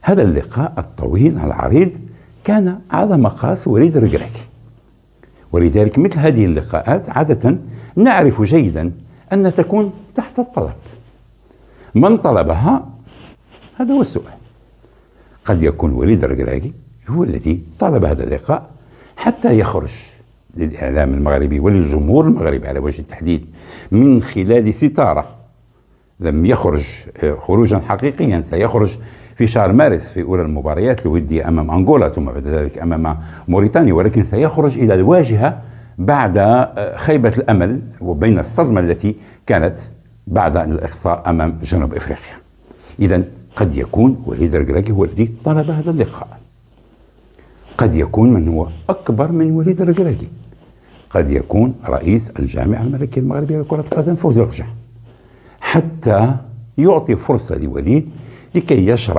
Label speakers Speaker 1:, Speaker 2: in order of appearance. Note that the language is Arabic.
Speaker 1: هذا اللقاء الطويل العريض كان على مقاس وليد الركراكي، ولذلك مثل هذه اللقاءات عادة نعرف جيدا أن تكون تحت الطلب. من طلبها؟ هذا هو السؤال. قد يكون وليد الركراكي هو الذي طلب هذا اللقاء حتى يخرج للإعلام المغربي وللجمهور المغربي على وجه التحديد من خلال ستارة لم يخرج خروجا حقيقيا، سيخرج في شهر مارس في أولى المباريات الودية أمام أنغولا ثم بعد ذلك أمام موريتانيا، ولكن سيخرج إلى الواجهة بعد خيبة الأمل وبين الصدمة التي كانت بعد الإخصاء أمام جنوب إفريقيا. إذن قد يكون وليد الركراكي هو الذي طلب هذا اللقاء، قد يكون من هو أكبر من وليد الركراكي، قد يكون رئيس الجامعة الملكية المغربية لكرة القدم فوزي القجع، حتى يعطي فرصة لوليد لكي يشرح